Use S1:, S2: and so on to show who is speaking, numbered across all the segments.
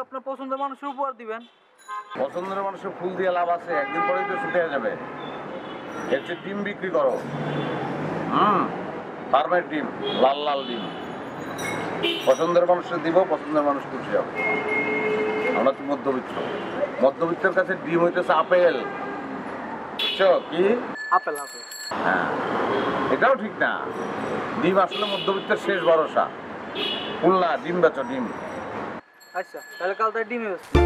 S1: আপনার পছন্দের মানুষের উপহার দিবেন।
S2: পছন্দের মানুষের ফুল দিয়ে লাভ আছে, একদিন পরেই তো ছুটে যাবে। এর চেয়ে ডিম বিক্রি করো। ফার্মের ডিম, লাল লাল ডিম। পছন্দের মানুষের দিব, পছন্দের মানুষ খুশি হবে। আমরা তো মধ্যবিত্ত, মধ্যবিত্তের কাছে ডিম হইতেছে আপেল। বুঝছো কি?
S1: Apple apple.
S2: হ্যাঁ, এটাও ঠিক না। ডিম আসলে মধ্যবিত্তের শেষ ভরসা। ফুল না, ডিম বেচো, ডিম।
S1: আচ্ছা, তাহলে কাল তাই ডিমে বেচছি।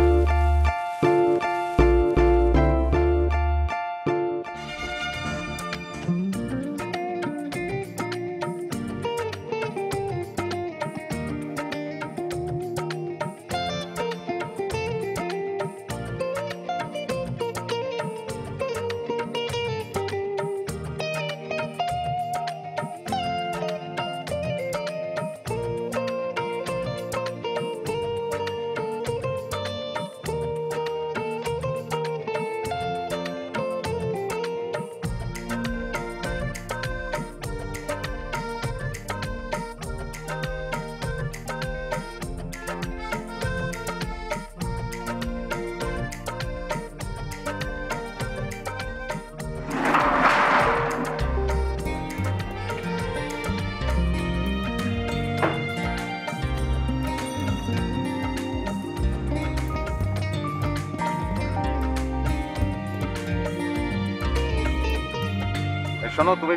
S2: শোনো, তুমি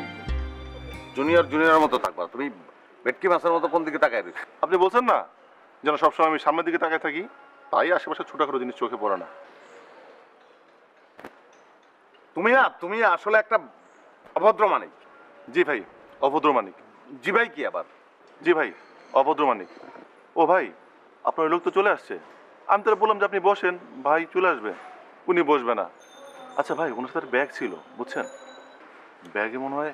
S2: জুনিয়র মতো থাকবা। তুমি ভেটকি মাছের মতো কোন দিকে তাকায় রয়েছে?
S3: আপনি বলছেন না যেন সবসময় আমি সামনের দিকে তাকায় থাকি, তাই আশেপাশে ছোটখাটো জিনিস চোখে পড়ে না।
S2: তুমি আসলে একটা অভদ্র মানিক।
S3: জি ভাই, অভদ্র মানিক।
S2: জি ভাই কি আবার?
S3: জি ভাই, অভদ্র মানিক। ও ভাই, আপনার লোক তো চলে আসছে। আমি তারা বললাম যে আপনি বসেন, ভাই চলে আসবে। উনি বসবে না। আচ্ছা ভাই, ওনার সাথে ব্যাগ ছিল বুঝছেন, ব্যাগে মনে হয়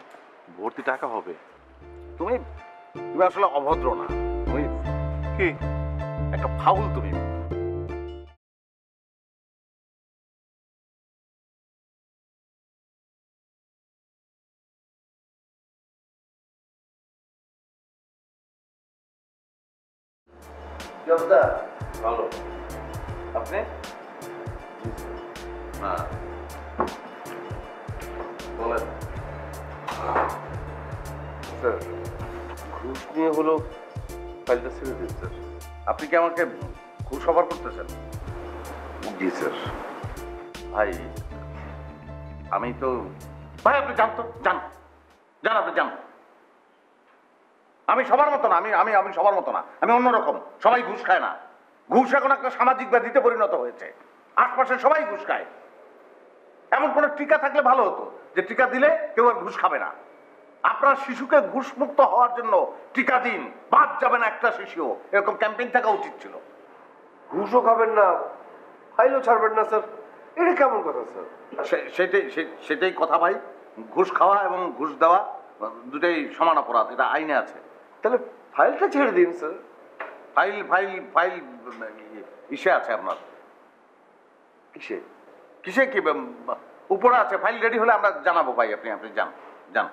S3: ভর্তি টাকা হবে।
S2: তুমি আসলে অভদ্র না, তুমি
S3: কি
S2: একটা ফাউল। তুমি ভালো। আপনি? হ্যাঁ, বলেন।
S3: স্যার, ঘুষ নিয়ে হলো ফাইলটা ছেড়ে দিন স্যার।
S2: আপনি কি আমাকে ঘুষ অফার করতেছেন?
S3: জি স্যার।
S2: ভাই আমি তো ভাই, আপনি যান তো, যান আপনি যান। আমি সবার মতো না, আমি সবার মতো না, আমি অন্যরকম। সবাই ঘুষ খায় না। ঘুষ এখন একটা সামাজিক ব্যাধিতে পরিণত হয়েছে। আশপাশে সবাই ঘুষ খায়। এমন কোন টিকা থাকলে ভালো হতো যে টিকা দিলে কেউ আর ঘুষ খাবে না। আপনার শিশুকে ঘুষ মুক্ত হওয়ার জন্য টিকা দিন, বাদ যাবে না একটা শিশুও, এরকম ক্যাম্পেইন থাকা উচিত ছিল।
S3: ঘুষও খাবেন না, ফাইলও ছাড়বেন না স্যার, এটা কেমন কথা স্যার?
S2: সেটাই কথা ভাই। ঘুষ খাওয়া এবং ঘুষ দেওয়া দুটাই সমান অপরাধ, এটা আইনে আছে।
S3: তাহলে ফাইলটা ছেড়ে দিন স্যার।
S2: ফাইল ইসে আছে আপনার।
S3: কিসে?
S2: কিসে কি উপরে আছে। ফাইল রেডি হলে আমরা জানাবো ভাই। আপনি যান।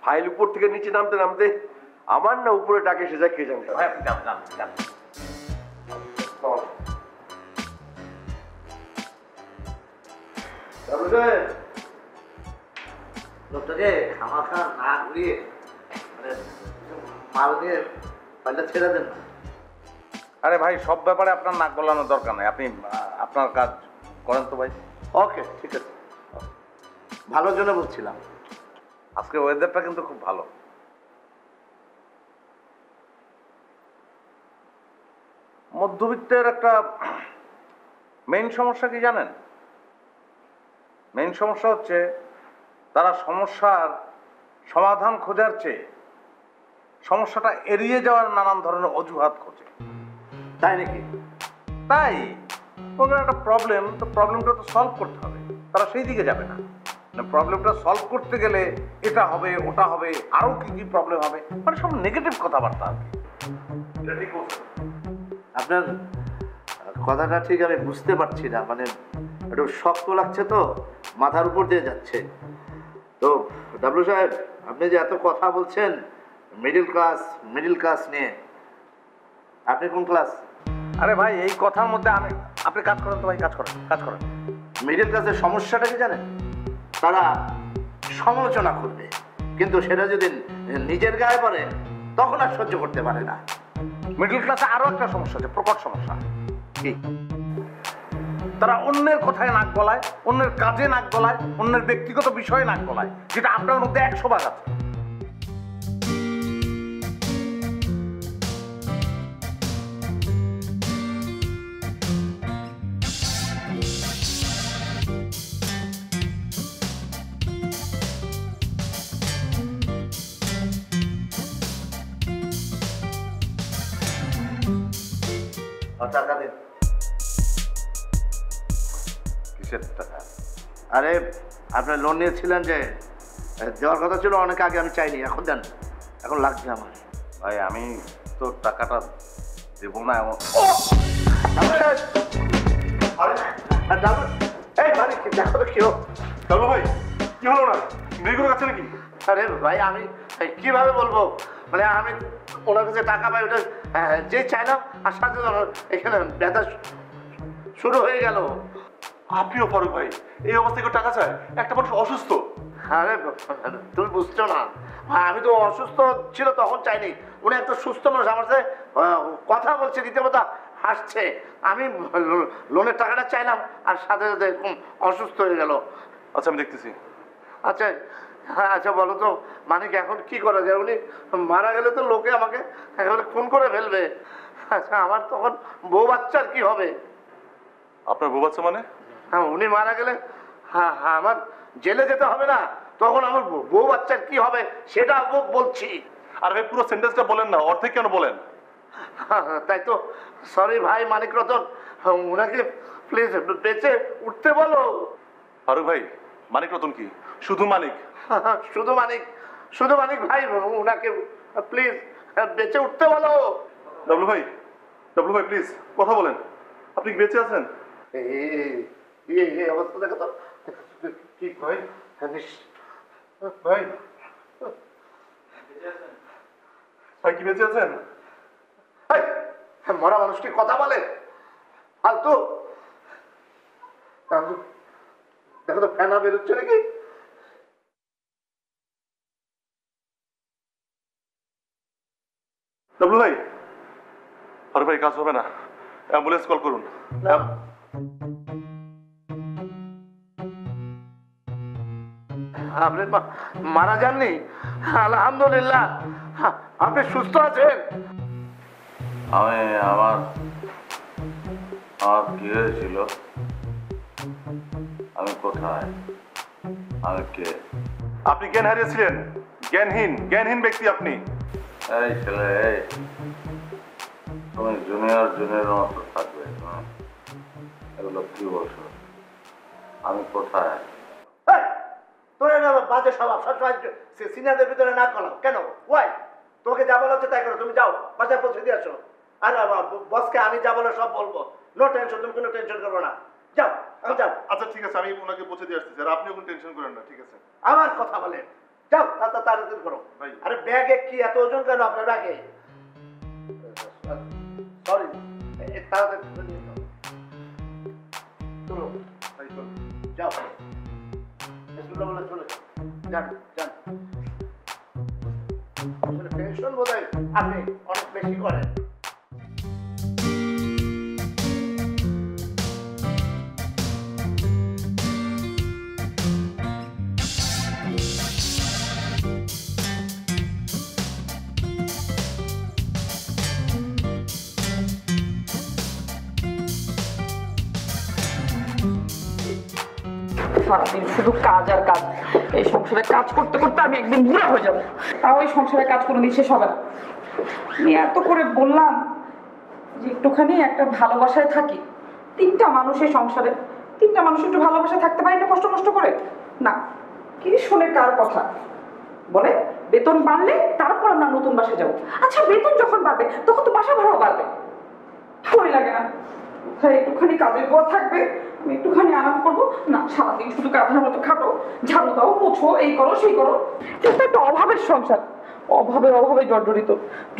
S3: ফাইল উপর থেকে নিচে নামতে নামতে আমার না উপরে ডাকে এসে যায় কে জানে।
S2: ভাই আপনি যান।
S4: লোকটাকে খামাখা না ঘুরিয়ে মানে মাল দিয়ে ফাইলটা ছেড়ে দেন না।
S2: আরে ভাই, সব ব্যাপারে আপনার নাক গলানোর দরকার নাই। আপনি আপনার কাজ করেন তো ভাই।
S4: ওকে, ঠিক আছে, ভালোর জন্য বলছিলাম।
S2: আজকে ওয়েদারটা কিন্তু খুব ভালো। মধ্যবিত্তের একটা মেইন সমস্যা কি জানেন? মেইন সমস্যা হচ্ছে তারা সমস্যার সমাধান খোঁজার চেয়ে সমস্যাটা এড়িয়ে যাওয়ার নানান ধরনের অজুহাত খোঁজে।
S4: তাই নাকি?
S2: তাই ওদের একটা প্রবলেম, তো প্রবলেমটা তো সলভ করতে হবে। তারা সেই দিকে যাবে না। প্রবলেমটা সলভ করতে গেলে এটা হবে, ওটা হবে, আরো কি কি প্রবলেম হবে, মানে সব নেগেটিভ কথাবার্তা আর কি। এটা ঠিক বলছেন।
S4: আপনার কথাটা ঠিক আমি বুঝতে পারছি না, মানে একটু শক্ত লাগছে তো, মাথার উপর দিয়ে যাচ্ছে তো। ডাবলু সাহেব, আপনি যে এত কথা বলছেন মিডিল ক্লাস নিয়ে, আপনি কোন ক্লাস?
S2: আরে ভাই এই কথার মধ্যে আপনি কাজ করেন তো ভাই, কাজ করেন।
S4: মিডল ক্লাসের সমস্যাটা কি জানেন? তারা সমালোচনা করবে, কিন্তু সেটা যদি নিজের গায়ে পড়ে তখন আর সহ্য করতে পারে না।
S2: মিডল ক্লাসে আরো একটা সমস্যা আছে, প্রকট সমস্যা।
S4: কি?
S2: তারা অন্যের কথায় নাক গলায়, অন্যের কাজে নাক গলায়, অন্যের ব্যক্তিগত বিষয়ে নাক গলায়, যেটা আপনার মধ্যে 100 ভাগ আছে।
S4: টাকা দিন।
S2: কিসের টাকা?
S4: আরে আপনি লোন নিয়েছিলেন যে, দেওয়ার কথা ছিল অনেক আগে, আমি চাইনি, এখন দেন, এখন লাগছে আমার।
S2: ভাই আমি তো টাকাটা দেবো না এমন।
S4: এই বাড়ি দেখো তো কি হোক।
S3: ডাবলু ভাই কি হলো না, মৃগর কাছে নাকি?
S4: আরে ভাই আমি কিভাবে বলবো, মানে আমি ওনার কাছে টাকা পাই, ওটা যে চাইলাম আর সাথে এখানে ব্যথা শুরু হয়ে গেল।
S3: আপনিও ফারুক ভাই এই অবস্থায় কেউ টাকা চায়? একটা মানুষ অসুস্থ।
S4: আরে তুমি বুঝছো না, আমি তো অসুস্থ ছিল তখন চাইনি। উনি একটা সুস্থ মানুষ, আমার সাথে কথা বলছে, রীতিমতো হাসছে। আমি লোনের টাকাটা চাইলাম আর সাথে সাথে এরকম অসুস্থ হয়ে গেল।
S3: আচ্ছা আমি দেখতেছি।
S4: আচ্ছা হ্যাঁ, আচ্ছা বলো তো মানিক এখন কি করা যায়? উনি মারা গেলে তো লোকে আমাকে একেবারে খুন করে ফেলবে। আচ্ছা আমার তখন বউ বাচ্চার কি হবে?
S3: আপনার বউ বাচ্চা মানে?
S4: হ্যাঁ উনি মারা গেলে হ্যাঁ হ্যাঁ আমার জেলে যেতে হবে না, তখন আমার বউ বাচ্চার কি হবে সেটা বলছি।
S3: আর ভাই পুরো সেন্টেন্সটা বলেন না, অর্ধেক কেন বলেন?
S4: তাই তো, সরি ভাই মানিক রতন, উনাকে প্লিজ বেঁচে উঠতে বলো।
S3: ফারুক ভাই মানিক রতন কি শুধু মালিক?
S4: শুধু মানিক ভাই, উনাকে প্লিজ বেঁচে উঠতে বলো।
S3: ডাবলু ভাই প্লিজ কথা বলেন, আপনি কি বেঁচে আছেন?
S4: এই অবস্থা দেখো তো কি
S3: ভাই ভাই ভাই কি বেঁচে আছেন?
S4: মরা মানুষটি কথা বলে ফালতু। দেখো তো ফেনা বেরোচ্ছে নাকি?
S3: ডাবলু ভাই, ফারুক ভাই কাজ হবে না, অ্যাম্বুলেন্স কল করুন।
S4: আপনি মারা যাননি? আলহামদুলিল্লাহ, আপনি সুস্থ আছেন?
S2: আমার কি হয়েছিল? আমি কোথায়? আমি কে?
S3: আপনি জ্ঞান হারিয়েছিলেন, জ্ঞানহীন ব্যক্তি আপনি।
S2: এই ছেলে, এই তুমি জুনিয়র মতো থাকবে, এগুলো কি বলছো? আমি কোথায়?
S4: তোর বাজে স্বভাব, সবসময় সিনিয়রদের ভিতরে না করো কেন? ওয়াই? তোমাকে যা বলা হচ্ছে তাই করো, তুমি যাও বাসায় পৌঁছে দিয়ে আসো। আর বসকে আমি যা বলো সব বলবো, নো টেনশন, তুমি কোনো টেনশন করবো না, যাও এখন যাও।
S3: আচ্ছা ঠিক আছে, আমি ওনাকে পৌঁছে দিয়ে আসতেছি, আর আপনিও কোনো টেনশন করেন না, ঠিক আছে?
S4: আমার কথা বলে যাও, তাড়াতাড়ি করো।
S3: ভাই।
S4: আরে ব্যাগে কি এত ওজন কেন আপনার ব্যাগে? সরি, তাড়াতাড়ি নিয়ে যাও। চলো
S3: ভাই চল।
S4: যাও, বিসমিল্লাহ বলে চলে যান। আসলে টেনশন বোধহয় আপনি অনেক বেশি করেন।
S5: সারাদিন শুধু কাজ আর কাজ, এই সংসারে কাজ করতে করতে আমি একদিন বুড়া হয়ে যাবো। তাও এই সংসারে কাজ করে দিচ্ছে সবাই। আমি এত করে বললাম যে একটুখানি একটা ভালোবাসায় থাকি, তিনটা মানুষের সংসারে, তিনটা মানুষ একটু ভালোবাসায় থাকতে পারি না কষ্ট কষ্ট করে? না, কি শোনে কার কথা? বলে বেতন বাড়লে তারপর আমরা নতুন বাসায় যাবো। আচ্ছা বেতন যখন বাড়বে তখন তো বাসা ভাড়াও বাড়বে, ভালোই লাগে না? একটুখানি কাজের পর থাকবে, আমি একটুখানি আরাম করবো না, সারাদিন শুধু কাঁধার মতো খাটো, ঝাড়ু দাও, মুছো, এই করো সেই করো। এটা একটা অভাবের সংসার, অভাবে অভাবে জর্জরিত।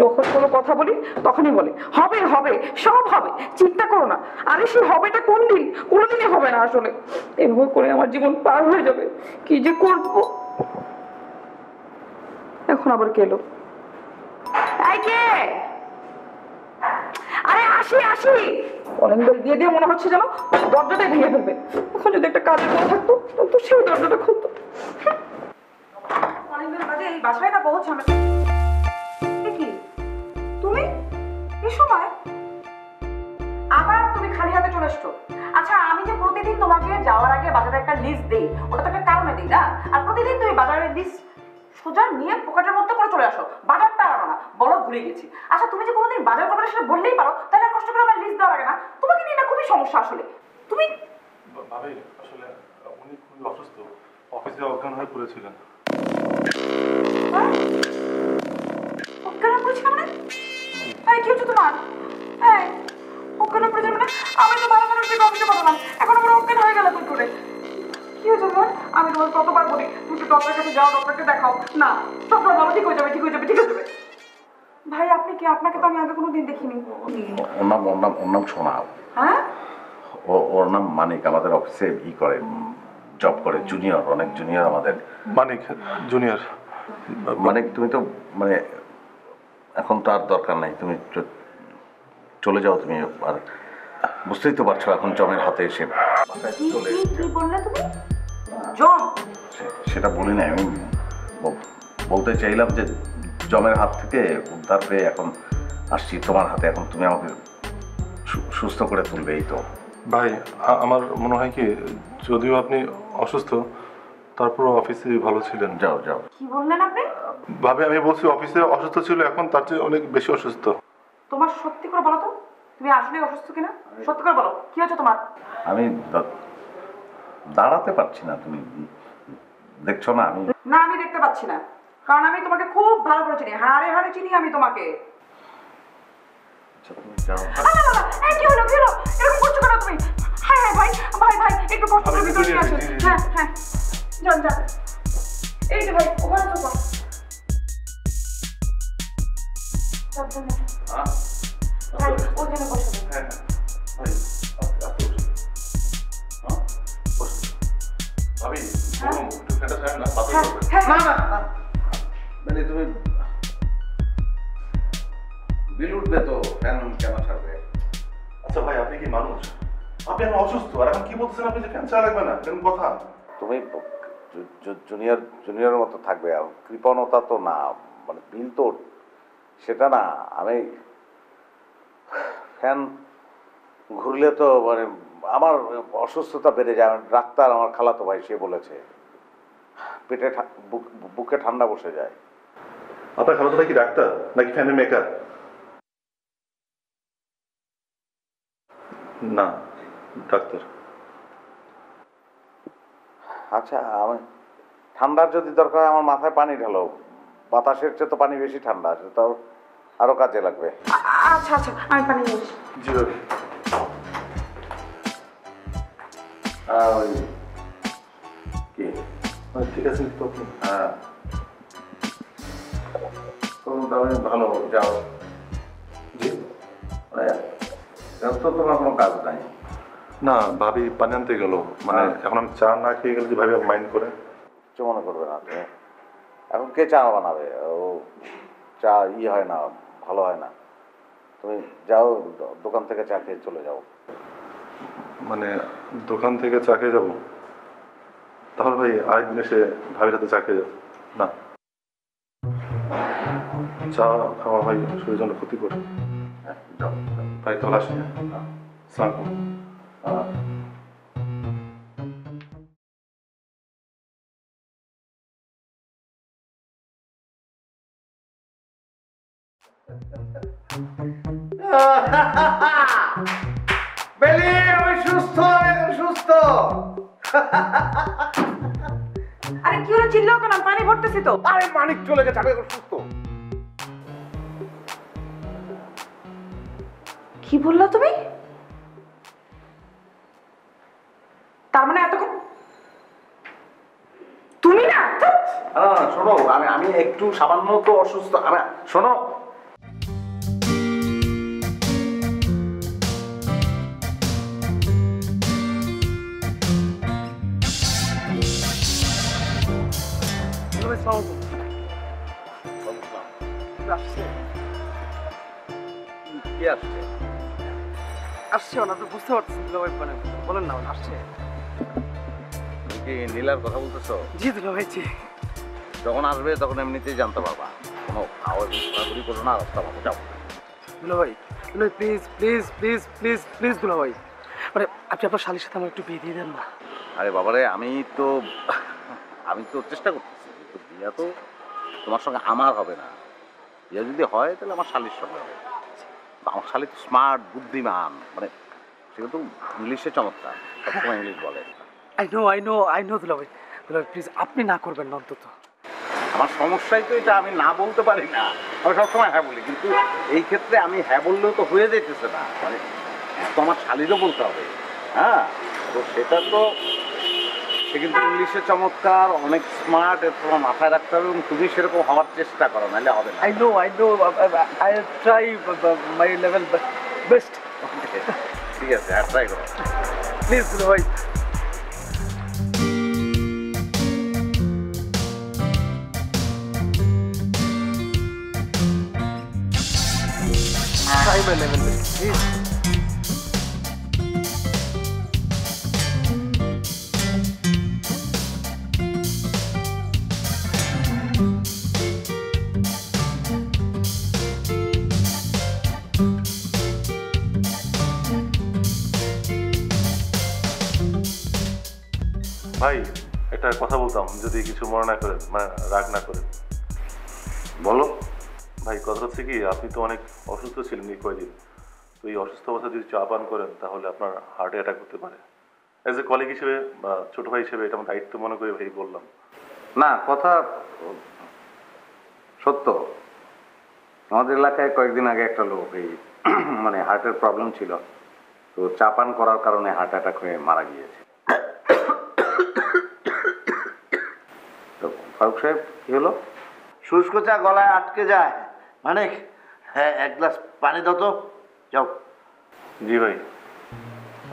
S5: যখন কোনো কথা বলি তখনই বলে হবে হবে, সব হবে, চিন্তা করো না। আরে সে হবেটা কোন দিন? কোনোদিনই হবে না আসলে। এভাবে করে আমার জীবন পার হয়ে যাবে, কি যে করবো। এখন আবার কে এলো? এই কে? আরে আসি আসি। অনেক বেল দিয়ে দিয়ে মনে হচ্ছে যেন দরজাটাই ভেঙে ফেলবে। এখন যদি একটা কাজের বউ থাকতো তাহলে তো সেই দরজাটা খুলতো। অনেক বেল বাজে, এই বাসায় না বহু ঝামেলা। কি তুমি এই সময় আবার তুমি খালি হাতে চলে এসছো? আচ্ছা, আমি যে প্রতিদিন তোমাকে যাওয়ার আগে বাজারে একটা লিস্ট দিই, ওটা তো একটা কারণে দিই না? আর প্রতিদিন তুমি বাজারের লিস্ট সোজা নিয়ে পকেটের মধ্যে করে চলে আসো, বাজারটা আনো না, বলো ভুলে গেছি। আচ্ছা, তুমি যে কোনোদিন বাজার করবে সেটা বললেই পারো, তাহলে আর কষ্ট করে আমার লিস্ট দেওয়া লাগে না। তোমাকে নিয়ে না খুবই সমস্যা আসলে। তুমি
S3: ভাবি আসলে উনি খুবই অসুস্থ, অফিসে অজ্ঞান হয়ে পড়েছিলেন।
S5: অজ্ঞান করেছিল মানে? এই কি হচ্ছে তোমার? এই অজ্ঞান করেছিল মানে? আমি তো ভালো মানুষ থেকে অফিসে পাঠালাম, এখন আমার অজ্ঞান হয়ে গেল কই করে? কি হয়েছে তোমার? আমি তোমার কতবার বলি তুমি একটু ডক্টরের কাছে যাও, ডক্টরকে দেখাও। না, ডক্টর বলো ঠিক হয়ে যাবে, ঠিক হয়ে যাবে, ঠিক হয়ে যাবে। ভাই আপনি কি? আপনাকে তো আমি আগে কোনোদিন দেখিনি।
S2: ওর নাম সোনা।
S5: হ্যাঁ,
S2: ওর নাম মানিক, আমাদের অফিসে করে, জব করে, জুনিয়র, অনেক জুনিয়র আমাদের।
S3: মানিক জুনিয়র।
S2: মানিক তুমি তো মানে এখন তো আর দরকার নাই, তুমি চলে যাও তুমি। আর বুঝতেই তো পারছো এখন জমের হাতে এসে
S5: কি বললে তুমি? জম?
S2: সেটা বলি না, আমি বলতে চাইলাম যে জমের হাত থেকে উদ্ধার পেয়ে এখন আসছি তোমার হাতে, এখন তুমি আমাকে সুস্থ করে তুলবে, এই তো।
S3: ভাই আমার মনে হয় কি, যদিও আপনি অসুস্থ তারপর অফিসে ভালো ছিলেন।
S2: যাও যাও।
S5: কি বললেন আপনি?
S3: ভাবি আমি বলছি অফিসে অসুস্থ ছিল, এখন তার চেয়ে অনেক বেশি অসুস্থ।
S5: তোমার সত্যি করে বলো তো, তুমি আসলে অসুস্থ কিনা? সত্যি করে বলো, কি হচ্ছে তোমার?
S2: আমি দাঁড়াতে পারছি না, তুমি দেখছো না? আমি
S5: না, আমি দেখতে পাচ্ছি না, কারণ আমি তোমাকে খুব ভালো করে চিনি, হাড়ে হাড়ে চিনি আমি তোমাকে।
S2: আচ্ছা তুমি যাও।
S5: এই কি হলো, কি হলো? এরকম করছো কেন তুমি? হ্যাঁ হ্যাঁ ভাই ভাই ভাই, একটু কষ্ট করে ভিতরে নিয়ে আসুন। হ্যাঁ হ্যাঁ, যান যান। এই যে ভাই, ওখানে তো বস। সাবধানে। ভাই ওখানে বসো।
S3: হ্যাঁ ভাই, ভাবি একটু ফ্যানটা ছাড়েন না, বাতাস
S5: হ্যাঁ
S3: করবে।
S5: হ্যাঁ
S2: না না না, মানে তুমি বিল উঠবে তো, ফ্যান কেন ছাড়বে?
S3: আচ্ছা ভাই, আপনি কি মানুষ? আপনি এখন অসুস্থ আর এখন কি বলতেছেন আপনি যে ফ্যান চালা লাগবে না? এরকম কথা?
S2: তুমি জুনিয়রের মতো থাকবে, আর কৃপণতা তো না, মানে বিল তো সেটা না। আমি ফ্যান ঘুরলে তো মানে আমার অসুস্থতা বেড়ে যায়। ডাক্তার, আমার খালাতো ভাই, সে বলেছে পেটে বুকে ঠান্ডা বসে যায়।
S3: আপনার খালাতো ভাই কি ডাক্তার নাকি ফ্যানের মেকার? না, ডাক্তার।
S2: আচ্ছা, আমি ঠান্ডার যদি দরকার হয় আমার মাথায় পানি ঢালো, বাতাসের চেয়ে তো পানি বেশি ঠান্ডা, সেটা আরো কাজে লাগবে।
S5: আচ্ছা আচ্ছা, আমি পানি নিয়ে আসি।
S3: জি ভাবি।
S2: ওই কি
S3: ঠিক আছে তো আপনি?
S2: হ্যাঁ, তুমি ভালো যাও।
S3: জি
S2: মানে তো তোমার কোনো কাজ নাই।
S3: না, ভাবি পানি আনতে গেল, মানে এখন আমি চা না খেয়ে গেলে যে ভাবি মাইন্ড করে।
S2: কিছু মনে করবে না তুমি। এখন কে চা বানাবে? ও চা হয় না, ভালো হয় না। তুমি যাও, দোকান থেকে চা খেয়ে চলে যাও।
S3: মানে দোকান থেকে চা খেয়ে যাবো? তাহলে ভাই আরেকদিন এসে ভাবির হাতে চা খেয়ে যাবো না? চা খাওয়া ভাই শরীরের জন্য ক্ষতি করে।
S2: হ্যাঁ, যাও।
S3: ভাই তাহলে আসি। সালাম।
S4: বেলি, আমি সুস্থ, একদম সুস্থ।
S5: আরে কি হলো, চিল্লাও কেন? পানি ভরতেছি তো।
S2: আরে মানিক চলে গেছে, আমি এখন সুস্থ।
S5: কি বললা তুমি? তার মানে এতক্ষণ তুমি না
S2: শোনো, আমি একটু সামান্য তো অসুস্থ। শোনো,
S1: দুলাভাই সালাম আসছে
S2: কি আসছে?
S1: আসছে না তো বুঝতে পারছি দুলাভাই, মানে বলেন না আসছে।
S2: তুমি কি নীলার কথা বলতেছো?
S1: জি দুলাভাই জি।
S2: যখন আসবে তখন এমনিতেই জানতে পারবা। কোনো আওয়াজ ঘোরাঘুরি করো না, রাস্তা ভালো যাও।
S1: দুলাভাই দুলাভাই please please please please please দুলাভাই, মানে আপনি আপনার শালির সাথে আমার একটু বিয়ে দিয়ে দেন না।
S2: আরে বাবারে, আমি তো চেষ্টা করতেছি, কিন্তু বিয়া তো তোমার সঙ্গে আমার হবে না। বিয়া যদি হয় তাহলে আমার শালির সঙ্গে হবে। তো আমার শালি তো স্মার্ট, বুদ্ধিমান, মানে সেটা তো ইংলিশে চমৎকার, সবসময় ইংলিশ বলে।
S1: আই নো দুলাভাই, দুলাভাই প্লিজ আপনি না করবেন না অন্তত।
S2: আমার সমস্যাই তো এটা, আমি না বলতে পারি না। আমি সবসময় হ্যাঁ বলি, কিন্তু এই ক্ষেত্রে আমি হ্যাঁ বললেও তো হয়ে যেতেছে না, মানে তো আমার শালিরও বলতে হবে। হ্যাঁ, তো সেটা তো সে কিন্তু ইংলিশে চমৎকার, অনেক স্মার্ট, এর তোমার মাথায় রাখতে হবে এবং তুমি সেরকম হওয়ার চেষ্টা করো, নাহলে হবে না।
S1: I know I try my level best.
S2: ঠিক আছে, হ্যাঁ ট্রাই করো।
S1: প্লিজ দুলাভাই। Try my level best, please.
S3: ভাই একটা কথা বলতাম, যদি কিছু মনে না করেন, মানে রাগ না করেন।
S2: বলো।
S3: ভাই কথা হচ্ছে কি, আপনি তো অনেক অসুস্থ ছিলেন এই কয়দিন, তো এই অসুস্থ অবস্থা যদি চা পান করেন তাহলে আপনার হার্টে অ্যাটাক হতে পারে। অ্যাজ এ কলিগ হিসেবে বা ছোট ভাই হিসেবে এটা আমার দায়িত্ব মনে করে ভাই বললাম।
S2: না, কথা সত্য। আমাদের এলাকায় কয়েকদিন আগে একটা লোক এই মানে হার্টের প্রবলেম ছিল, তো চা পান করার কারণে হার্ট অ্যাটাক হয়ে মারা গিয়েছে। তো ফারুক সাহেব, কি হলো?
S4: শুষ্ক চা গলায় আটকে যায়, মানে হ্যাঁ, এক গ্লাস পানি দাও তো, যাও।
S3: জি ভাই,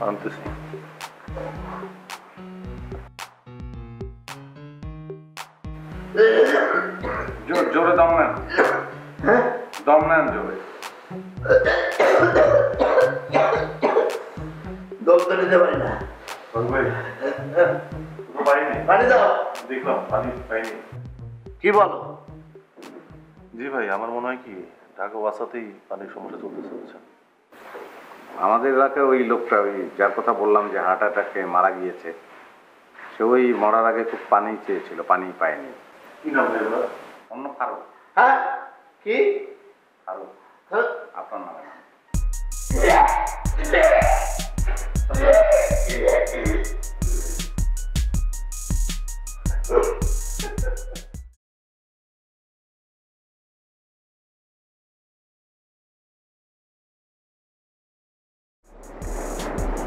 S3: আনতেছি।
S2: জোরে দম নেন, দম নেন জোরে।
S4: দম তো নিতে পারি না।
S3: ভাই পাইনি,
S4: পানি দাও।
S3: দেখলাম পানি পাইনি।
S4: কি বলো?
S3: জি ভাই, আমার মনে হয় কি ঢাকা ওয়াসাতেই পানির সমস্যা চলতেছে, বুঝছেন।
S2: আমাদের এলাকায় ওই লোকটা, ওই যার কথা বললাম যে হার্ট অ্যাটাকে মারা গিয়েছে, সে ওই মরার আগে খুব পানি চেয়েছিল, পানি পায়নি।
S3: কি নাম ভাই ওনার?
S2: অন্য ফারুক।
S4: হ্যাঁ, কি?
S2: ফারুক,
S4: হ্যাঁ?
S2: আপনার নামে না?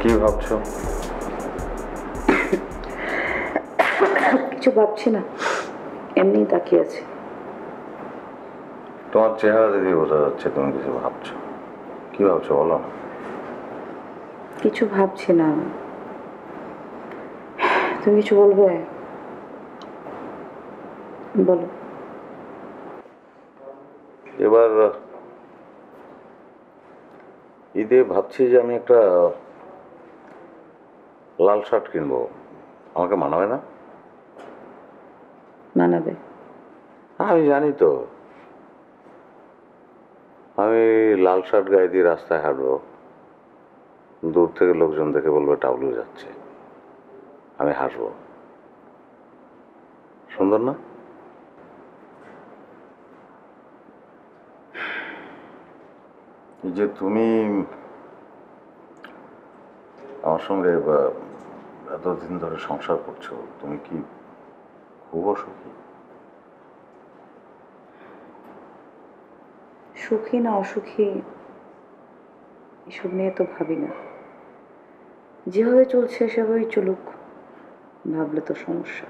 S2: কি ভাবছো?
S5: কিছু ভাবছি না, এমনি তাকিয়ে আছি।
S2: তোমার চেহারা দেখে বোঝা যাচ্ছে তুমি কিছু ভাবছো। কি ভাবছো বলো?
S5: কিছু ভাবছি না, তুমি কিছু বলবে? বলো।
S2: এবার ঈদে ভাবছি যে আমি একটা লাল শার্ট কিনবো, আমাকে মানাবে না?
S5: মানাবে।
S2: আমি জানি তো, আমি লাল শার্ট গায়ে দিয়ে রাস্তায় হাঁটবো, দূর থেকে লোকজন দেখে বলবে টাউলু যাচ্ছে, আমি হাসবো। সুন্দর না? যে তুমি আমার সঙ্গে এতদিন ধরে সংসার করছো, তুমি কি খুব অসুখী?
S5: সুখী না অসুখী এসব নিয়ে তো ভাবি না, যেভাবে চলছে সেভাবেই চলুক, ভাবলে তো সমস্যা।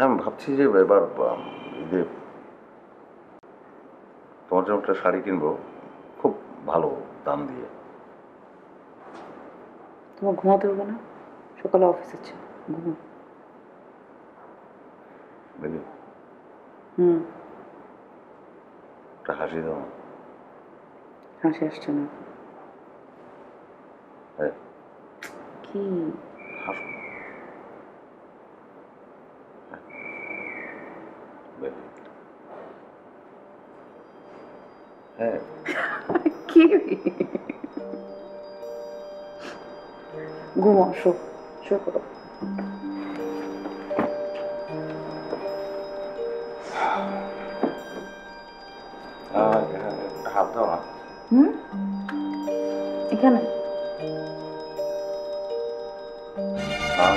S2: আমি ভাবছি যে এবার ঈদে তোমার জন্য একটা শাড়ি কিনবো, খুব ভালো দাম দিয়ে।
S5: তোমার ঘুমাতে হবে না? সকালে অফিস আছে, ঘুমো।
S2: বেবি,
S5: হুম।
S2: একটা হাসি দাও না।
S5: হাসি আসছে না।
S2: হ্যাঁ,
S5: কি?
S2: হাসো। হ্যাঁ, বেবি। হ্যাঁ,
S5: কি? ঘুমো, শো, শো করো।
S2: একটা হাত দাও না।
S5: হুম, এখানে
S2: না,